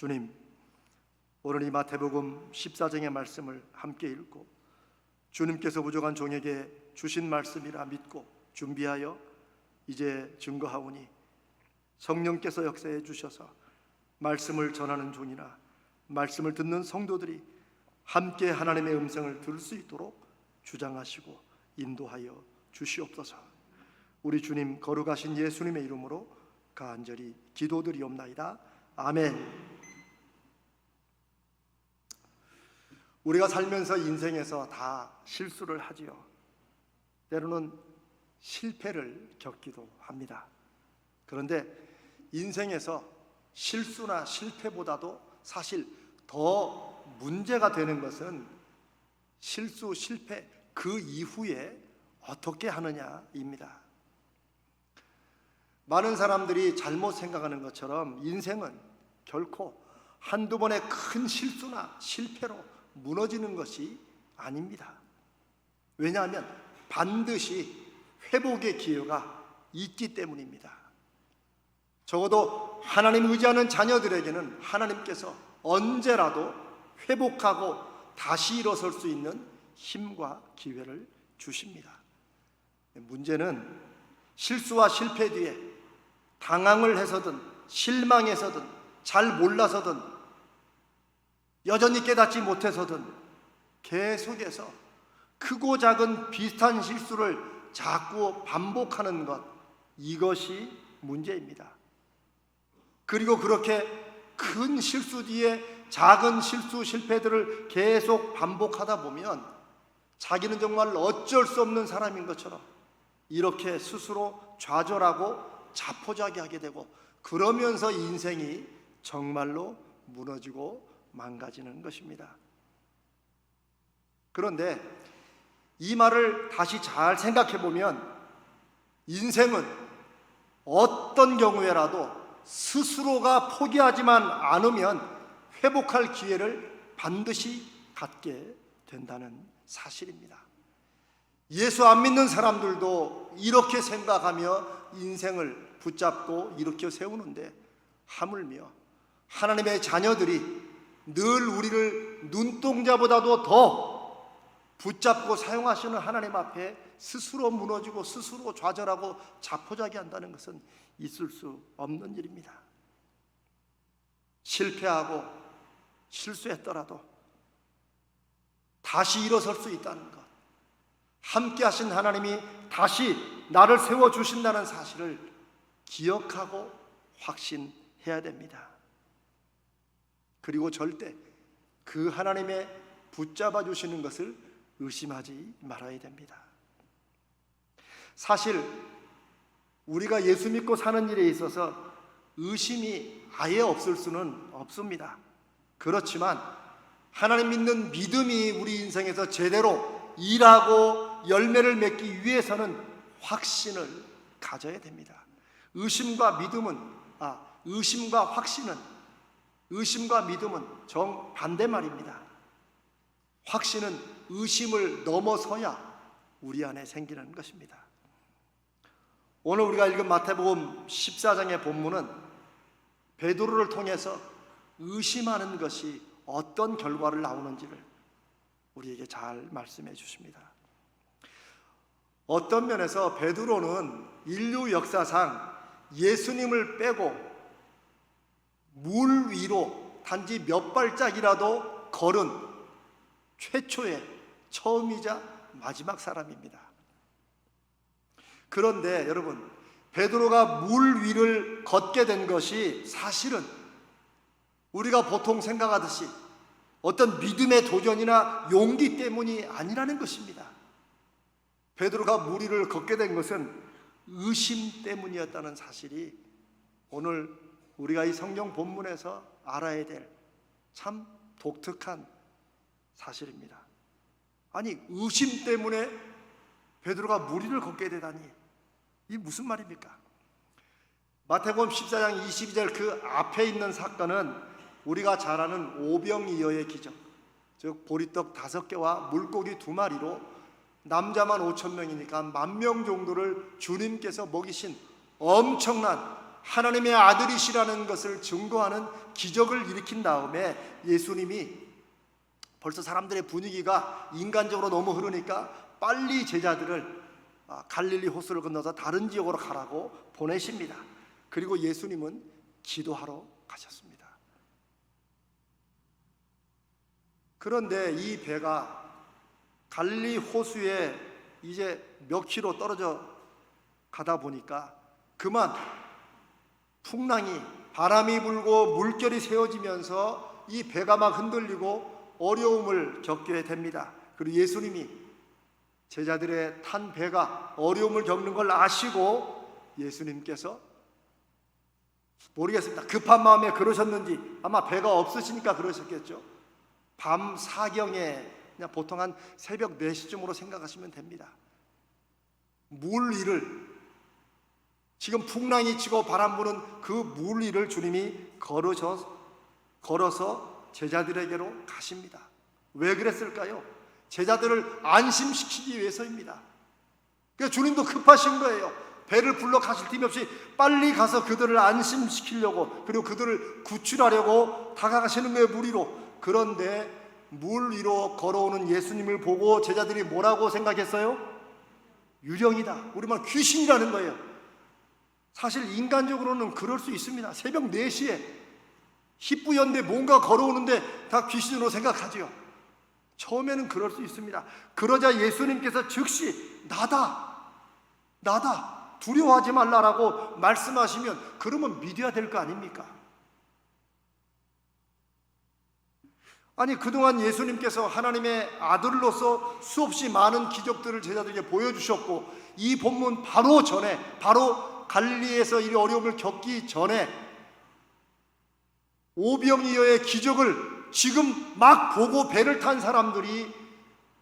주님, 오늘 이 마태복음 14장의 말씀을 함께 읽고 주님께서 부족한 종에게 주신 말씀이라 믿고 준비하여 이제 증거하오니 성령께서 역사해 주셔서 말씀을 전하는 종이나 말씀을 듣는 성도들이 함께 하나님의 음성을 들을 수 있도록 주장하시고 인도하여 주시옵소서. 우리 주님 거룩하신 예수님의 이름으로 간절히 기도드리옵나이다. 아멘. 우리가 살면서 인생에서 다 실수를 하지요. 때로는 실패를 겪기도 합니다. 그런데 인생에서 실수나 실패보다도 사실 더 문제가 되는 것은 실수, 실패 그 이후에 어떻게 하느냐입니다. 많은 사람들이 잘못 생각하는 것처럼 인생은 결코 한두 번의 큰 실수나 실패로 무너지는 것이 아닙니다. 왜냐하면 반드시 회복의 기회가 있기 때문입니다. 적어도 하나님 의지하는 자녀들에게는 하나님께서 언제라도 회복하고 다시 일어설 수 있는 힘과 기회를 주십니다. 문제는 실수와 실패 뒤에 당황을 해서든 실망해서든 잘 몰라서든 여전히 깨닫지 못해서든 계속해서 크고 작은 비슷한 실수를 자꾸 반복하는 것, 이것이 문제입니다. 그리고 그렇게 큰 실수 뒤에 작은 실수, 실패들을 계속 반복하다 보면 자기는 정말 어쩔 수 없는 사람인 것처럼 이렇게 스스로 좌절하고 자포자기하게 되고, 그러면서 인생이 정말로 무너지고 망가지는 것입니다. 그런데 이 말을 다시 잘 생각해 보면 인생은 어떤 경우에라도 스스로가 포기하지만 않으면 회복할 기회를 반드시 갖게 된다는 사실입니다. 예수 안 믿는 사람들도 이렇게 생각하며 인생을 붙잡고 일으켜 세우는데, 하물며 하나님의 자녀들이 늘 우리를 눈동자보다도 더 붙잡고 사용하시는 하나님 앞에 스스로 무너지고 스스로 좌절하고 자포자기한다는 것은 있을 수 없는 일입니다. 실패하고 실수했더라도 다시 일어설 수 있다는 것, 함께 하신 하나님이 다시 나를 세워주신다는 사실을 기억하고 확신해야 됩니다. 그리고 절대 그 하나님의 붙잡아 주시는 것을 의심하지 말아야 됩니다. 사실 우리가 예수 믿고 사는 일에 있어서 의심이 아예 없을 수는 없습니다. 그렇지만 하나님 믿는 믿음이 우리 인생에서 제대로 일하고 열매를 맺기 위해서는 확신을 가져야 됩니다. 의심과 믿음은 정반대 말입니다. 확신은 의심을 넘어서야 우리 안에 생기는 것입니다. 오늘 우리가 읽은 마태복음 14장의 본문은 베드로를 통해서 의심하는 것이 어떤 결과를 나오는지를 우리에게 잘 말씀해 주십니다. 어떤 면에서 베드로는 인류 역사상 예수님을 빼고 물 위로 단지 몇 발짝이라도 걸은 최초의 처음이자 마지막 사람입니다. 그런데 여러분, 베드로가 물 위를 걷게 된 것이 사실은 우리가 보통 생각하듯이 어떤 믿음의 도전이나 용기 때문이 아니라는 것입니다. 베드로가 물 위를 걷게 된 것은 의심 때문이었다는 사실이 오늘 우리가 이 성경 본문에서 알아야 될 참 독특한 사실입니다. 아니, 의심 때문에 베드로가 물 위를 걷게 되다니, 이 무슨 말입니까? 마태복음 14장 22절 그 앞에 있는 사건은 우리가 잘 아는 오병이어의 기적, 즉 보리떡 5개와 물고기 2마리로 남자만 5,000명이니까 10,000명 정도를 주님께서 먹이신 엄청난 하나님의 아들이시라는 것을 증거하는 기적을 일으킨 다음에 예수님이 벌써 사람들의 분위기가 인간적으로 너무 흐르니까 빨리 제자들을 갈릴리 호수를 건너서 다른 지역으로 가라고 보내십니다. 그리고 예수님은 기도하러 가셨습니다. 그런데 이 배가 갈릴리 호수에 이제 몇 킬로 떨어져 가다 보니까 그만 풍랑이, 바람이 불고 물결이 세워지면서 이 배가 막 흔들리고 어려움을 겪게 됩니다. 그리고 예수님이 제자들의 탄 배가 어려움을 겪는 걸 아시고 예수님께서 모르겠습니다. 급한 마음에 그러셨는지 아마 배가 없으시니까 그러셨겠죠. 밤 사경에 그냥 보통 한 새벽 4시쯤으로 생각하시면 됩니다. 물 위를, 지금 풍랑이 치고 바람 부는 그 물 위를 주님이 걸어서 제자들에게로 가십니다. 왜 그랬을까요? 제자들을 안심시키기 위해서입니다. 그러니까 주님도 급하신 거예요. 배를 불러 가실 틈이 없이 빨리 가서 그들을 안심시키려고, 그리고 그들을 구출하려고 다가가시는 거예요, 물 위로. 그런데 물 위로 걸어오는 예수님을 보고 제자들이 뭐라고 생각했어요? 유령이다. 우리말 귀신이라는 거예요. 사실 인간적으로는 그럴 수 있습니다. 새벽 4시에 희뿌연데 뭔가 걸어오는데 다 귀신으로 생각하죠. 처음에는 그럴 수 있습니다. 그러자 예수님께서 즉시 나다 두려워하지 말라라고 말씀하시면 그러면 믿어야 될 거 아닙니까? 아니, 그동안 예수님께서 하나님의 아들로서 수없이 많은 기적들을 제자들에게 보여주셨고, 이 본문 바로 전에, 바로 갈릴리에서 이 어려움을 겪기 전에 오병이어의 기적을 지금 막 보고 배를 탄 사람들이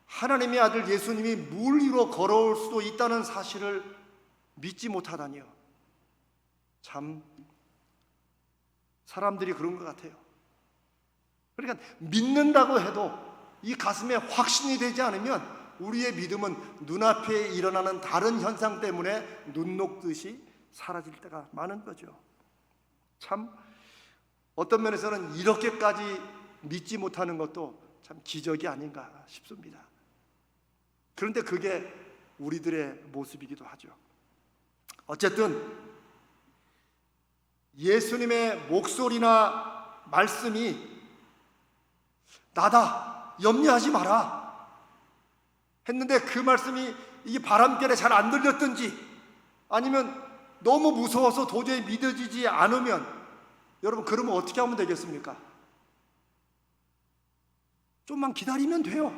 하나님의 아들 예수님이 물 위로 걸어올 수도 있다는 사실을 믿지 못하다니요. 참 사람들이 그런 것 같아요. 그러니까 믿는다고 해도 이 가슴에 확신이 되지 않으면 우리의 믿음은 눈앞에 일어나는 다른 현상 때문에 눈 녹듯이 사라질 때가 많은 거죠. 참 어떤 면에서는 이렇게까지 믿지 못하는 것도 참 기적이 아닌가 싶습니다. 그런데 그게 우리들의 모습이기도 하죠. 어쨌든 예수님의 목소리나 말씀이 나다, 염려하지 마라 했는데 그 말씀이 이 바람결에 잘 안 들렸든지 아니면 너무 무서워서 도저히 믿어지지 않으면 여러분 그러면 어떻게 하면 되겠습니까? 좀만 기다리면 돼요.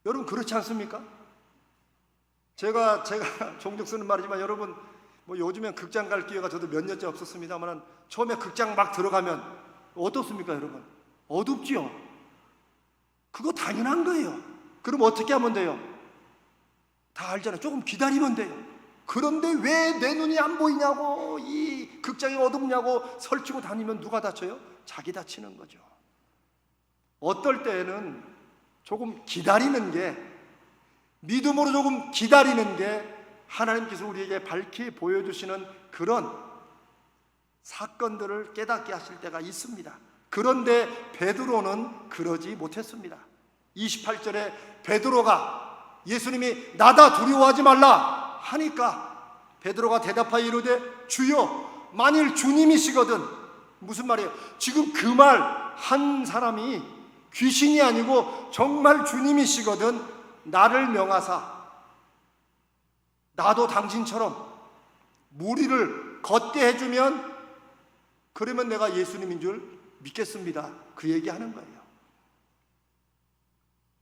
여러분 그렇지 않습니까? 제가 종종 쓰는 말이지만 여러분 뭐 요즘엔 극장 갈 기회가 저도 몇 년째 없었습니다만 처음에 극장 막 들어가면 어떻습니까 여러분? 어둡지요? 그거 당연한 거예요. 그럼 어떻게 하면 돼요? 다 알잖아요. 조금 기다리면 돼요. 그런데 왜 내 눈이 안 보이냐고, 이 극장이 어둡냐고 설치고 다니면 누가 다쳐요? 자기 다치는 거죠. 어떨 때는 조금 기다리는 게, 믿음으로 조금 기다리는 게 하나님께서 우리에게 밝히 보여주시는 그런 사건들을 깨닫게 하실 때가 있습니다. 그런데 베드로는 그러지 못했습니다. 28절에 베드로가 예수님이 나다 두려워하지 말라 하니까 베드로가 대답하여 이르되 주여 만일 주님이시거든, 무슨 말이에요? 지금 그 말 한 사람이 귀신이 아니고 정말 주님이시거든 나를 명하사 나도 당신처럼 물 위를 걷게 해주면 그러면 내가 예수님인 줄 믿겠습니다. 그 얘기하는 거예요.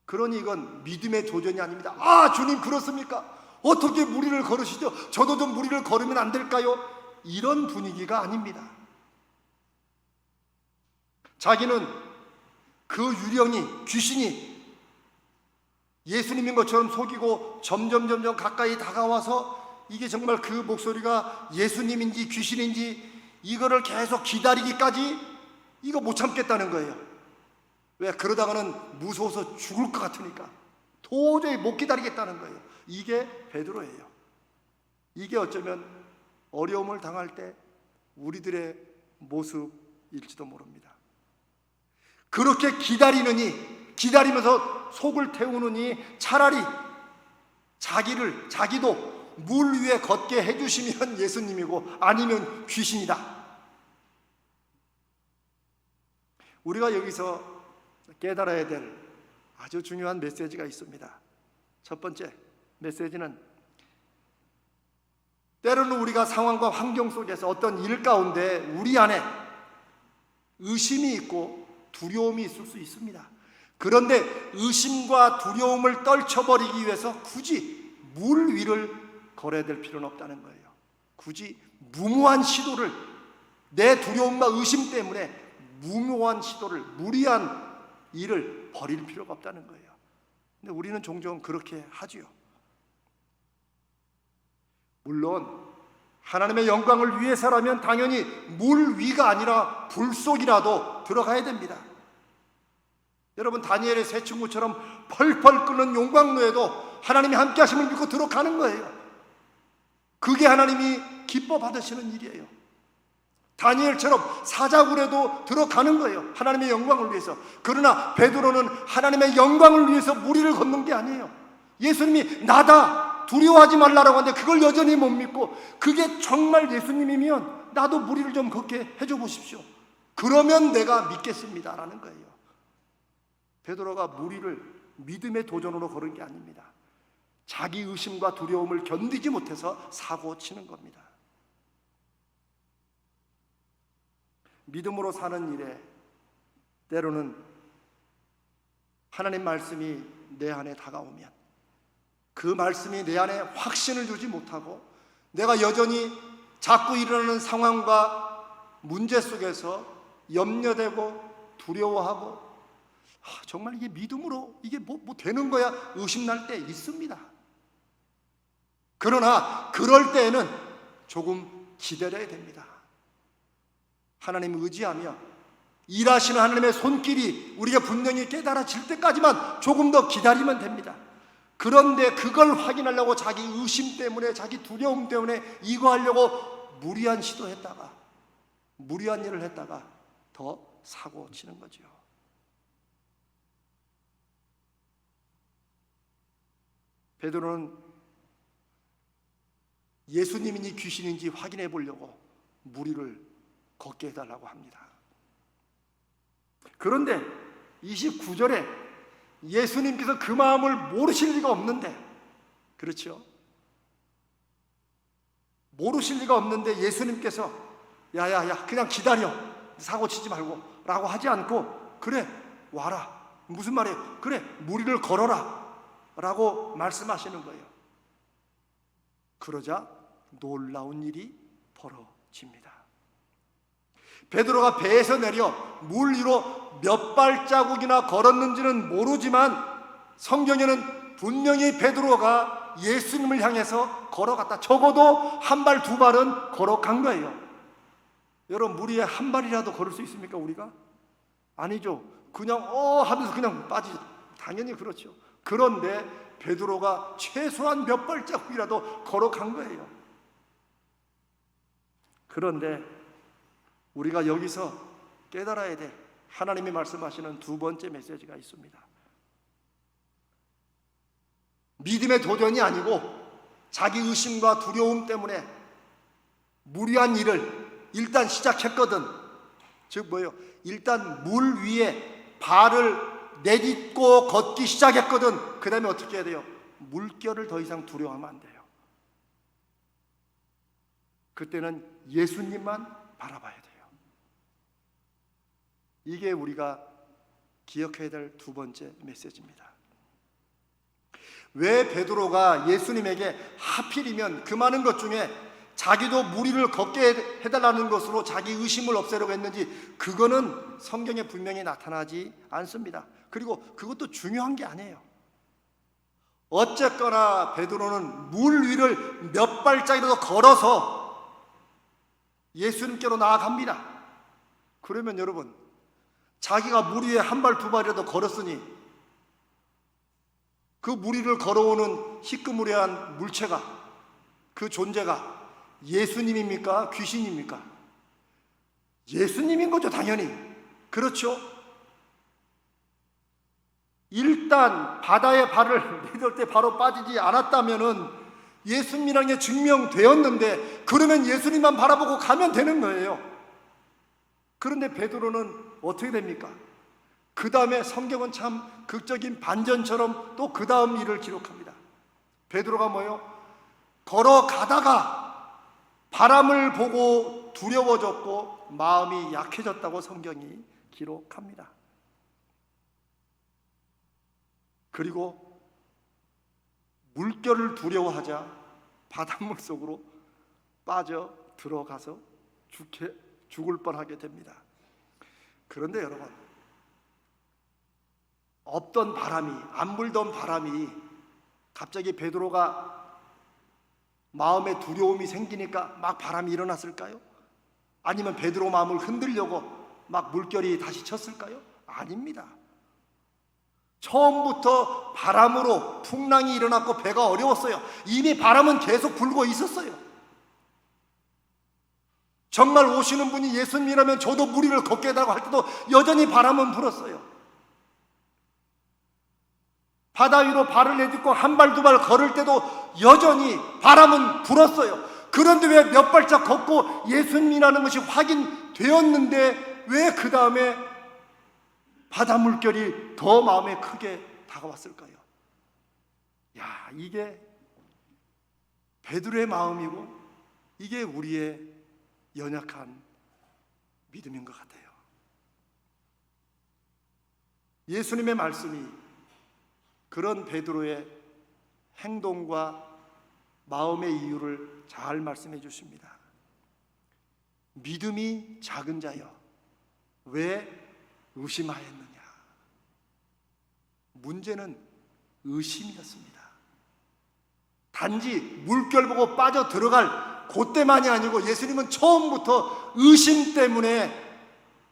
그러니 이건 믿음의 도전이 아닙니다. 아, 주님 그렇습니까? 어떻게 물 위를 걸으시죠? 저도 좀 물 위를 걸으면 안 될까요? 이런 분위기가 아닙니다. 자기는 그 유령이, 귀신이 예수님인 것처럼 속이고 점점 가까이 다가와서 이게 정말 그 목소리가 예수님인지 귀신인지 이거를 계속 기다리기까지 이거 못 참겠다는 거예요. 왜? 그러다가는 무서워서 죽을 것 같으니까 도저히 못 기다리겠다는 거예요. 이게 베드로예요. 이게 어쩌면 어려움을 당할 때 우리들의 모습일지도 모릅니다. 그렇게 기다리면서 속을 태우느니 차라리 자기도 물 위에 걷게 해주시면 예수님이고 아니면 귀신이다. 우리가 여기서 깨달아야 될 아주 중요한 메시지가 있습니다. 첫 번째 메시지는 때로는 우리가 상황과 환경 속에서 어떤 일 가운데 우리 안에 의심이 있고 두려움이 있을 수 있습니다. 그런데 의심과 두려움을 떨쳐버리기 위해서 굳이 물 위를 걸어야 될 필요는 없다는 거예요. 굳이 무모한 시도를, 내 두려움과 의심 때문에 무모한 시도를, 무리한 일을 벌일 필요가 없다는 거예요. 근데 우리는 종종 그렇게 하지요. 물론 하나님의 영광을 위해서라면 당연히 물 위가 아니라 불 속이라도 들어가야 됩니다. 여러분, 다니엘의 세 친구처럼 펄펄 끓는 용광로에도 하나님이 함께 하심을 믿고 들어가는 거예요. 그게 하나님이 기뻐 받으시는 일이에요. 다니엘처럼 사자굴에도 들어가는 거예요. 하나님의 영광을 위해서. 그러나 베드로는 하나님의 영광을 위해서 무리를 걷는 게 아니에요. 예수님이 나다, 두려워하지 말라라고 하는데 그걸 여전히 못 믿고, 그게 정말 예수님이면 나도 무리를 좀 걷게 해줘 보십시오. 그러면 내가 믿겠습니다라는 거예요. 베드로가 무리를 믿음의 도전으로 걸은 게 아닙니다. 자기 의심과 두려움을 견디지 못해서 사고 치는 겁니다. 믿음으로 사는 일에 때로는 하나님 말씀이 내 안에 다가오면 그 말씀이 내 안에 확신을 주지 못하고 내가 여전히 자꾸 일어나는 상황과 문제 속에서 염려되고 두려워하고 정말 이게 믿음으로 이게 뭐 되는 거야 의심날 때 있습니다. 그러나 그럴 때에는 조금 기다려야 됩니다. 하나님 의지하며 일하시는 하나님의 손길이 우리가 분명히 깨달아질 때까지만 조금 더 기다리면 됩니다. 그런데 그걸 확인하려고 자기 의심 때문에, 자기 두려움 때문에 이거 하려고 무리한 시도했다가, 무리한 일을 했다가 더 사고 치는 거죠. 베드로는 예수님인지 귀신인지 확인해 보려고 무리를 걷게 해달라고 합니다. 그런데 29절에 예수님께서 그 마음을 모르실 리가 없는데, 그렇죠? 모르실 리가 없는데 예수님께서 야야야 그냥 기다려, 사고 치지 말고 라고 하지 않고, 그래 와라, 무슨 말이에요? 그래 무리를 걸어라 라고 말씀하시는 거예요. 그러자 놀라운 일이 벌어집니다. 베드로가 배에서 내려 물 위로 몇 발자국이나 걸었는지는 모르지만 성경에는 분명히 베드로가 예수님을 향해서 걸어갔다, 적어도 한 발, 두 발은 걸어간 거예요. 여러분, 물 위에 한 발이라도 걸을 수 있습니까 우리가? 아니죠. 그냥 하면서 그냥 빠지죠. 당연히 그렇죠. 그런데 베드로가 최소한 몇 발자국이라도 걸어간 거예요. 그런데 우리가 여기서 깨달아야 될 하나님이 말씀하시는 두 번째 메시지가 있습니다. 믿음의 도전이 아니고 자기 의심과 두려움 때문에 무리한 일을 일단 시작했거든. 즉 뭐예요? 일단 물 위에 발을 내딛고 걷기 시작했거든. 그 다음에 어떻게 해야 돼요? 물결을 더 이상 두려워하면 안 돼요. 그때는 예수님만 바라봐야 돼요. 이게 우리가 기억해야 될 두 번째 메시지입니다. 왜 베드로가 예수님에게 하필이면 그 많은 것 중에 자기도 무리를 걷게 해달라는 것으로 자기 의심을 없애려고 했는지, 그거는 성경에 분명히 나타나지 않습니다. 그리고 그것도 중요한 게 아니에요. 어쨌거나 베드로는 물 위를 몇 발짝이라도 걸어서 예수님께로 나아갑니다. 그러면 여러분, 자기가 물 위에 한 발, 두 발이라도 걸었으니 그 물 위를 걸어오는 희끄무레한 물체가, 그 존재가 예수님입니까? 귀신입니까? 예수님인 거죠, 당연히. 그렇죠? 일단 바다에 발을 내딜 때 바로 빠지지 않았다면은 예수님이라는 게 증명되었는데, 그러면 예수님만 바라보고 가면 되는 거예요. 그런데 베드로는 어떻게 됩니까? 그 다음에 성경은 참 극적인 반전처럼 또 그 다음 일을 기록합니다. 베드로가 뭐예요? 걸어가다가 바람을 보고 두려워졌고 마음이 약해졌다고 성경이 기록합니다. 그리고 물결을 두려워하자 바닷물 속으로 빠져 들어가서 죽을 뻔하게 됩니다. 그런데 여러분, 없던 바람이, 안 불던 바람이 갑자기 베드로가 마음에 두려움이 생기니까 막 바람이 일어났을까요? 아니면 베드로 마음을 흔들려고 막 물결이 다시 쳤을까요? 아닙니다. 처음부터 바람으로 풍랑이 일어났고 배가 어려웠어요. 이미 바람은 계속 불고 있었어요. 정말 오시는 분이 예수님이라면 저도 물 위를 걷게 해달라고 할 때도 여전히 바람은 불었어요. 바다 위로 발을 내딛고 한 발 두 발 걸을 때도 여전히 바람은 불었어요. 그런데 왜 몇 발짝 걷고 예수님이라는 것이 확인되었는데 왜 그 다음에 바다 물결이 더 마음에 크게 다가왔을까요? 야, 이게 베드로의 마음이고 이게 우리의 연약한 믿음인 것 같아요. 예수님의 말씀이 그런 베드로의 행동과 마음의 이유를 잘 말씀해 주십니다. 믿음이 작은 자여 왜 의심하였느냐. 문제는 의심이었습니다. 단지 물결 보고 빠져 들어갈 그때만이 아니고 예수님은 처음부터 의심 때문에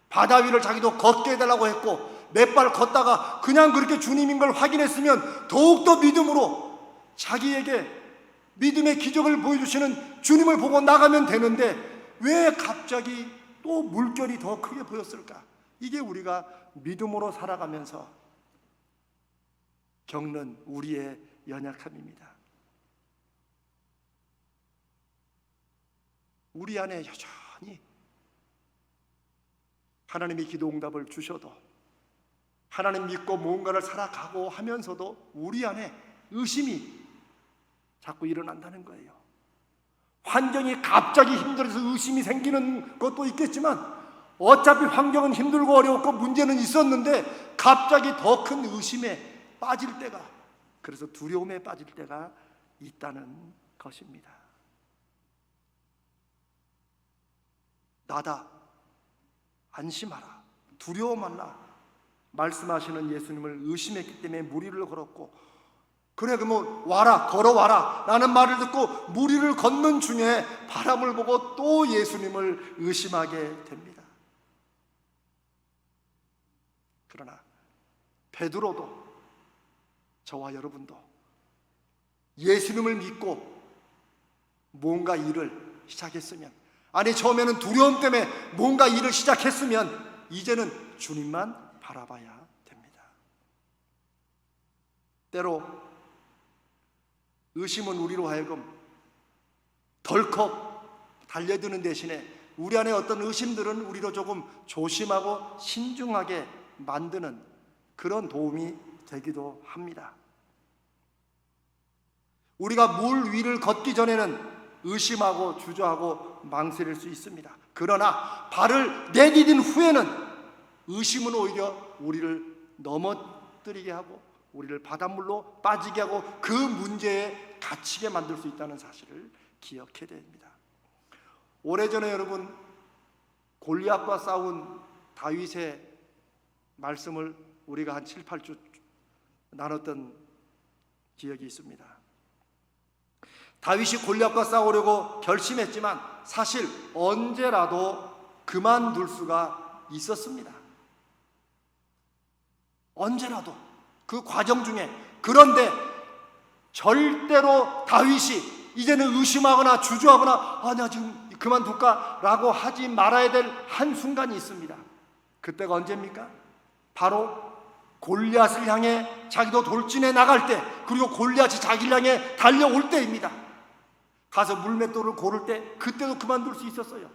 바다 위를 자기도 걷게 해달라고 했고, 몇 발 걷다가 그냥 그렇게 주님인 걸 확인했으면 더욱더 믿음으로 자기에게 믿음의 기적을 보여주시는 주님을 보고 나가면 되는데 왜 갑자기 또 물결이 더 크게 보였을까? 이게 우리가 믿음으로 살아가면서 겪는 우리의 연약함입니다. 우리 안에 여전히 하나님이 기도 응답을 주셔도, 하나님 믿고 무언가를 살아가고 하면서도 우리 안에 의심이 자꾸 일어난다는 거예요. 환경이 갑자기 힘들어서 의심이 생기는 것도 있겠지만 어차피 환경은 힘들고 어려웠고 문제는 있었는데 갑자기 더 큰 의심에 빠질 때가, 그래서 두려움에 빠질 때가 있다는 것입니다. 나다, 안심하라, 두려워 말라 말씀하시는 예수님을 의심했기 때문에 무리를 걸었고, 그래 그러면 와라, 걸어와라 라는 말을 듣고 무리를 걷는 중에 바람을 보고 또 예수님을 의심하게 됩니다. 그러나 베드로도 저와 여러분도 예수님을 믿고 뭔가 일을 시작했으면, 아니 처음에는 두려움 때문에 뭔가 일을 시작했으면 이제는 주님만 바라봐야 됩니다. 때로 의심은 우리로 하여금 덜컥 달려드는 대신에 우리 안에 어떤 의심들은 우리로 조금 조심하고 신중하게 만드는 그런 도움이 되기도 합니다. 우리가 물 위를 걷기 전에는 의심하고 주저하고 망설일 수 있습니다. 그러나 발을 내디딘 후에는 의심은 오히려 우리를 넘어뜨리게 하고 우리를 바닷물로 빠지게 하고 그 문제에 갇히게 만들 수 있다는 사실을 기억해야 됩니다. 오래전에 여러분 골리앗과 싸운 다윗의 말씀을 우리가 한 7, 8주 나눴던 기억이 있습니다. 다윗이 골리앗과 싸우려고 결심했지만 사실 언제라도 그만둘 수가 있었습니다. 언제라도 그 과정 중에. 그런데 절대로 다윗이 이제는 의심하거나 주저하거나 나 지금 그만둘까? 라고 하지 말아야 될 한순간이 있습니다. 그때가 언제입니까? 바로 골리앗을 향해 자기도 돌진해 나갈 때, 그리고 골리앗이 자기를 향해 달려올 때입니다. 가서 물맷돌을 고를 때 그때도 그만둘 수 있었어요.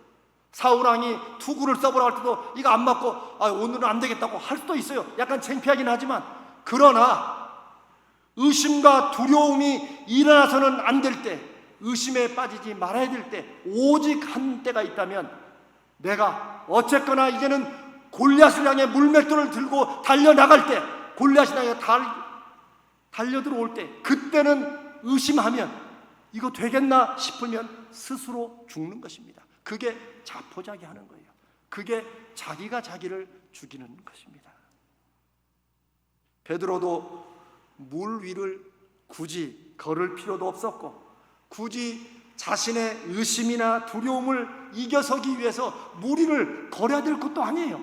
사울왕이 투구를 써보라 할 때도 이거 안 맞고 오늘은 안 되겠다고 할 수도 있어요. 약간 창피하긴 하지만, 그러나 의심과 두려움이 일어나서는 안 될 때, 의심에 빠지지 말아야 될 때, 오직 한 때가 있다면, 내가 어쨌거나 이제는 골리앗을 향해 물맷돌을 들고 달려나갈 때, 골리앗이 향해 달려들어올 때, 그때는 의심하면, 이거 되겠나 싶으면 스스로 죽는 것입니다. 그게 자포자기 하는 거예요. 그게 자기가 자기를 죽이는 것입니다. 베드로도 물 위를 굳이 걸을 필요도 없었고, 굳이 자신의 의심이나 두려움을 이겨서기 위해서 물 위를 걸어야 될 것도 아니에요.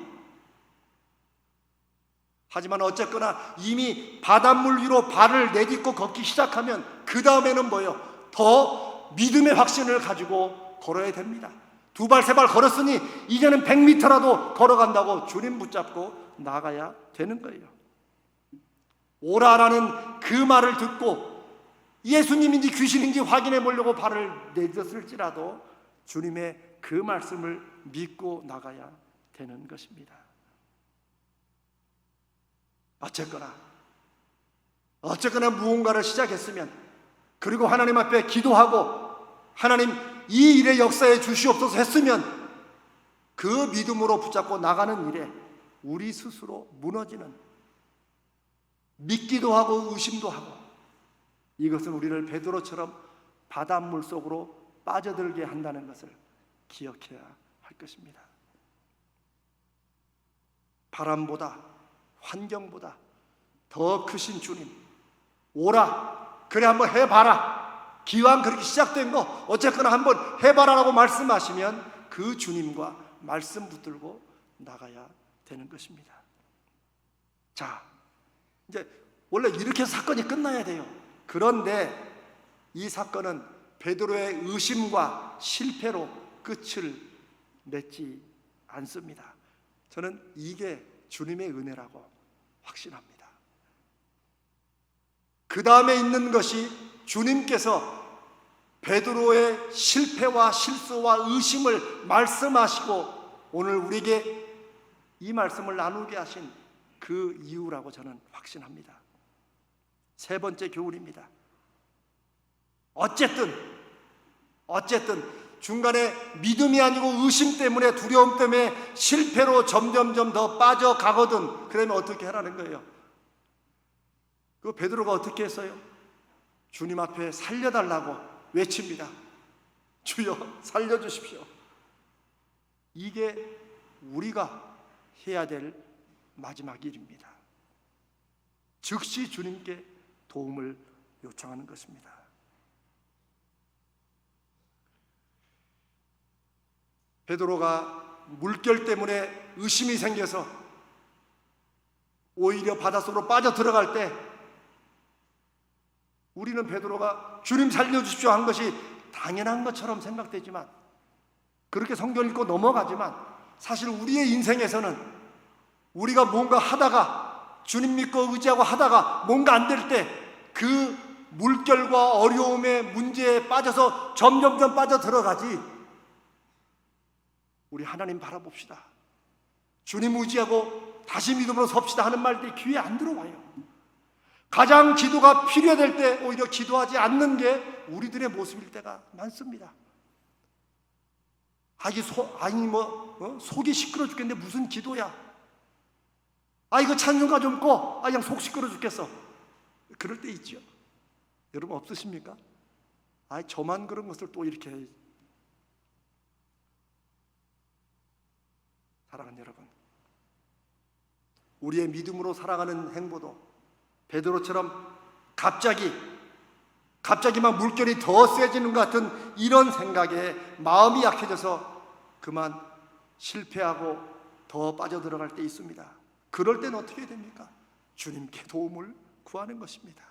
하지만 어쨌거나 이미 바닷물 위로 발을 내딛고 걷기 시작하면 그 다음에는 뭐예요? 더 믿음의 확신을 가지고 걸어야 됩니다. 두 발, 세 발 걸었으니 이제는 100m라도 걸어간다고 주님 붙잡고 나가야 되는 거예요. 오라라는 그 말을 듣고 예수님인지 귀신인지 확인해 보려고 발을 내딛었을지라도 주님의 그 말씀을 믿고 나가야 되는 것입니다. 어쨌거나 무언가를 시작했으면, 그리고 하나님 앞에 기도하고 하나님 이 일의 역사에 주시옵소서 했으면, 그 믿음으로 붙잡고 나가는 일에 우리 스스로 무너지는, 믿기도 하고 의심도 하고, 이것은 우리를 베드로처럼 바닷물 속으로 빠져들게 한다는 것을 기억해야 할 것입니다. 바람보다, 환경보다 더 크신 주님, 오라, 그래 한번 해봐라, 기왕 그렇게 시작된 거 어쨌거나 한번 해봐라라고 말씀하시면 그 주님과 말씀 붙들고 나가야 되는 것입니다. 자, 이제 원래 이렇게 사건이 끝나야 돼요. 그런데 이 사건은 베드로의 의심과 실패로 끝을 맺지 않습니다. 저는 이게 주님의 은혜라고 확신합니다. 그 다음에 있는 것이 주님께서 베드로의 실패와 실수와 의심을 말씀하시고 오늘 우리에게 이 말씀을 나누게 하신 그 이유라고 저는 확신합니다. 세 번째 교훈입니다. 어쨌든 중간에 믿음이 아니고 의심 때문에, 두려움 때문에 실패로 점점점 더 빠져가거든. 그러면 어떻게 하라는 거예요? 그 베드로가 어떻게 했어요? 주님 앞에 살려달라고 외칩니다. 주여 살려주십시오. 이게 우리가 해야 될 마지막 일입니다. 즉시 주님께 도움을 요청하는 것입니다. 베드로가 물결 때문에 의심이 생겨서 오히려 바닷속으로 빠져 들어갈 때 우리는 베드로가 주님 살려주십시오 한 것이 당연한 것처럼 생각되지만, 그렇게 성경 읽고 넘어가지만, 사실 우리의 인생에서는 우리가 뭔가 하다가, 주님 믿고 의지하고 하다가 뭔가 안 될 때 그 물결과 어려움의 문제에 빠져서 점점점 빠져 들어가지, 우리 하나님 바라봅시다, 주님 의지하고 다시 믿음으로 섭시다 하는 말들이 귀에 안 들어와요. 가장 기도가 필요될 때 오히려 기도하지 않는 게 우리들의 모습일 때가 많습니다. 속이 시끄러 죽겠는데 무슨 기도야? 이거 찬송가 좀 꺼. 그냥 속 시끄러 죽겠어. 그럴 때 있죠. 여러분 없으십니까? 저만 그런 것을 또 이렇게. 사랑하는 여러분, 우리의 믿음으로 살아가는 행보도 베드로처럼 갑자기 막 물결이 더 세지는 것 같은 이런 생각에 마음이 약해져서 그만 실패하고 더 빠져들어갈 때 있습니다. 그럴 때는 어떻게 됩니까? 주님께 도움을 구하는 것입니다.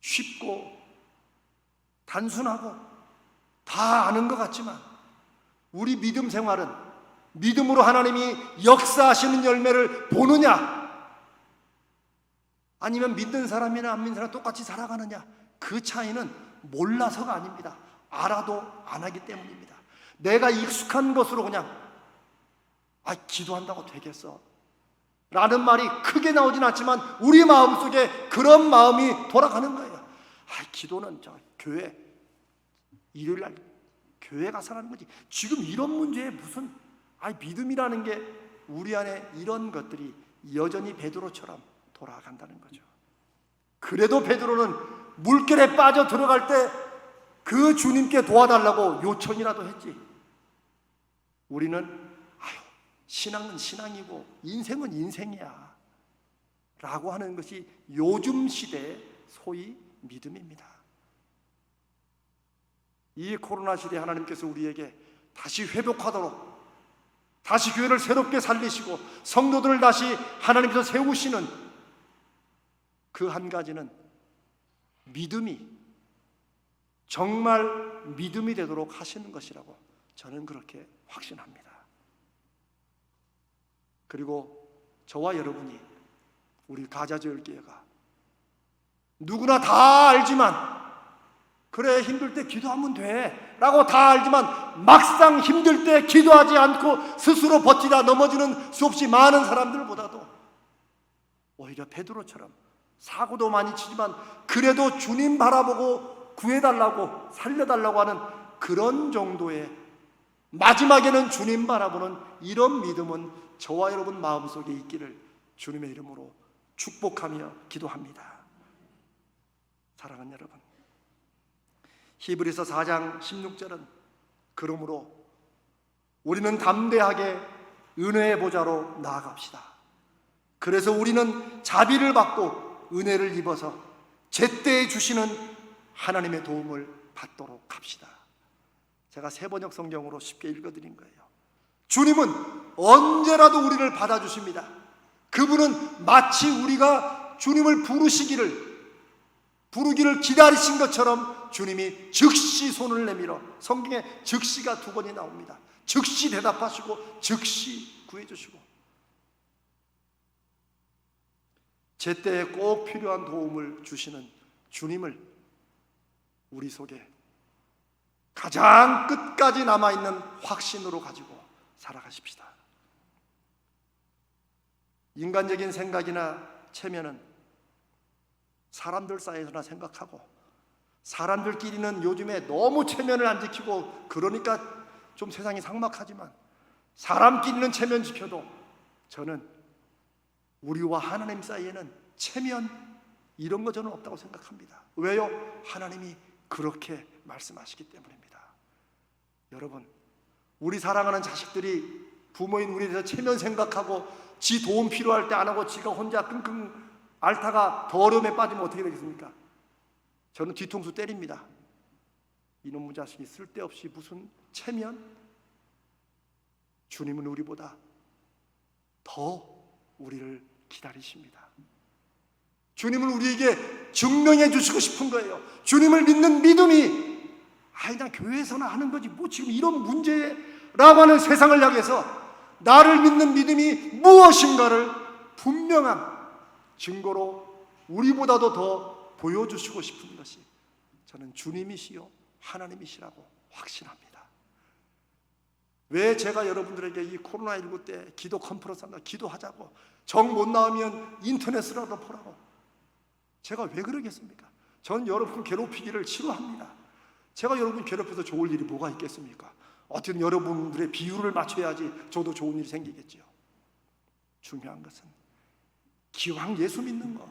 쉽고 단순하고 다 아는 것 같지만 우리 믿음 생활은 믿음으로 하나님이 역사하시는 열매를 보느냐, 아니면 믿는 사람이나 안 믿는 사람 똑같이 살아가느냐, 그 차이는 몰라서가 아닙니다. 알아도 안 하기 때문입니다. 내가 익숙한 것으로 그냥 기도한다고 되겠어 라는 말이 크게 나오진 않지만 우리 마음속에 그런 마음이 돌아가는 거예요. 기도는 교회 일요일날 교회 가서 하는 거지, 지금 이런 문제에 무슨 믿음이라는 게 우리 안에 이런 것들이 여전히 베드로처럼 돌아간다는 거죠. 그래도 베드로는 물결에 빠져 들어갈 때 그 주님께 도와달라고 요청이라도 했지. 우리는 신앙은 신앙이고 인생은 인생이야 라고 하는 것이 요즘 시대의 소위 믿음입니다. 이 코로나 시대에 하나님께서 우리에게 다시 회복하도록, 다시 교회를 새롭게 살리시고 성도들을 다시 하나님께서 세우시는 그 한 가지는 믿음이 정말 믿음이 되도록 하시는 것이라고 저는 그렇게 확신합니다. 그리고 저와 여러분이, 우리 가자지을교회가 누구나 다 알지만, 그래 힘들 때 기도하면 돼 라고 다 알지만 막상 힘들 때 기도하지 않고 스스로 버티다 넘어지는 수없이 많은 사람들보다도 오히려 베드로처럼 사고도 많이 치지만 그래도 주님 바라보고 구해달라고 살려달라고 하는 그런 정도의, 마지막에는 주님 바라보는 이런 믿음은 저와 여러분 마음속에 있기를 주님의 이름으로 축복하며 기도합니다. 사랑하는 여러분, 히브리서 4장 16절은 그러므로 우리는 담대하게 은혜의 보좌로 나아갑시다. 그래서 우리는 자비를 받고 은혜를 입어서 제때에 주시는 하나님의 도움을 받도록 합시다. 제가 세번역 성경으로 쉽게 읽어드린 거예요. 주님은 언제라도 우리를 받아주십니다. 그분은 마치 우리가 주님을 부르기를 기다리신 것처럼 주님이 즉시 손을 내밀어, 성경에 즉시가 2번이 나옵니다. 즉시 대답하시고 즉시 구해주시고, 제때에 꼭 필요한 도움을 주시는 주님을 우리 속에 가장 끝까지 남아있는 확신으로 가지고 살아가십시다. 인간적인 생각이나 체면은 사람들 사이에서나 생각하고, 사람들끼리는 요즘에 너무 체면을 안 지키고 그러니까 좀 세상이 삭막하지만, 사람끼리는 체면 지켜도 저는 우리와 하나님 사이에는 체면 이런 거 저는 없다고 생각합니다. 왜요? 하나님이 그렇게 말씀하시기 때문입니다. 여러분, 우리 사랑하는 자식들이 부모인 우리에 대해서 체면 생각하고 지 도움 필요할 때 안 하고 지가 혼자 끙끙 앓다가 더러움에 빠지면 어떻게 되겠습니까? 저는 뒤통수 때립니다. 이놈의 자식이 쓸데없이 무슨 체면? 주님은 우리보다 더 우리를 기다리십니다. 주님은 우리에게 증명해 주시고 싶은 거예요. 주님을 믿는 믿음이 난 교회에서나 하는 거지 뭐 지금 이런 문제라고 하는 세상을 향해서 나를 믿는 믿음이 무엇인가를 분명한 증거로 우리보다도 더 보여주시고 싶은 것이 저는 주님이시요 하나님이시라고 확신합니다. 왜 제가 여러분들에게 이 코로나19 때 기도 컨퍼런스 한다, 기도하자고, 정 못 나오면 인터넷으로도 보라고, 제가 왜 그러겠습니까? 전 여러분 괴롭히기를 싫어합니다. 제가 여러분 괴롭혀서 좋을 일이 뭐가 있겠습니까? 어떻게든 여러분들의 비율을 맞춰야지 저도 좋은 일이 생기겠지요. 중요한 것은 기왕 예수 믿는 거,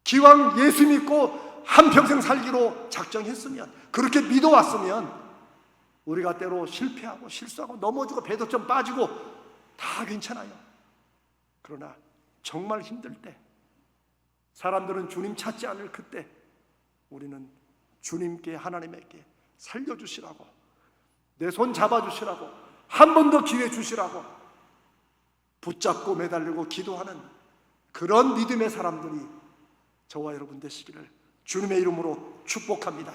기왕 예수 믿고 한평생 살기로 작정했으면, 그렇게 믿어왔으면 우리가 때로 실패하고 실수하고 넘어지고 배도 좀 빠지고 다 괜찮아요. 그러나 정말 힘들 때, 사람들은 주님 찾지 않을 그때 우리는 주님께, 하나님에게 살려주시라고, 내 손 잡아주시라고, 한 번 더 기회 주시라고 붙잡고 매달리고 기도하는 그런 믿음의 사람들이 저와 여러분 되시기를 주님의 이름으로 축복합니다.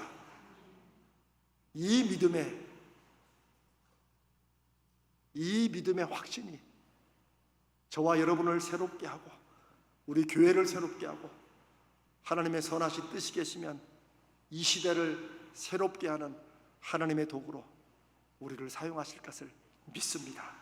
이 믿음의 확신이 저와 여러분을 새롭게 하고 우리 교회를 새롭게 하고 하나님의 선하신 뜻이 계시면 이 시대를 새롭게 하는 하나님의 도구로 우리를 사용하실 것을 믿습니다.